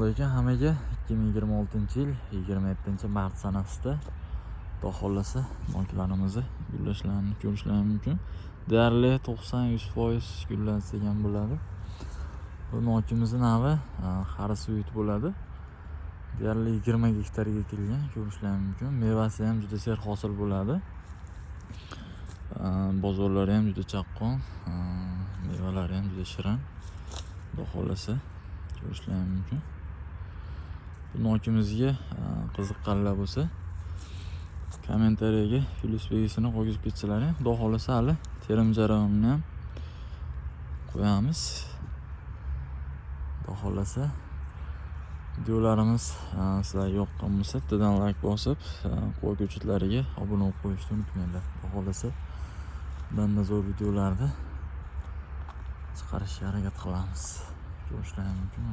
ekan hammaga 2026-yil 27-mart sanasida Xudo xohlasa noklarimizni gullashlarini ko'rishlari mumkin. Deyarli 90-100% gullagan bo'ladi. Bu nokimizning navi Haris uyut bo'ladi. Deyarli 20 gektarga kelgan ko'rishlari mumkin. Mevasi ham juda serhosil bo'ladi. Bozorlari ham juda chaqqon, mevalari ham juda shirin. Xudo xohlasa ko'rishlari mumkin. Bu nokimizga qiziqqanlar bo'lsa, kommentariyaga plus belgisini qo'yib ketsalar, Xudo xohlasa hali terim jarayonini ham qo'yamiz. Xudo xohlasa videolarimiz sizlarga yoqqan bo'lsa, bittadan like bosib, qo'y ko'chatlariga obuna bo'lib qo'yishni unutmanglar. Xudo xohlasa bundan zo'r videolarni chiqarishga harakat qilamiz. Ko'rishlari mumkin.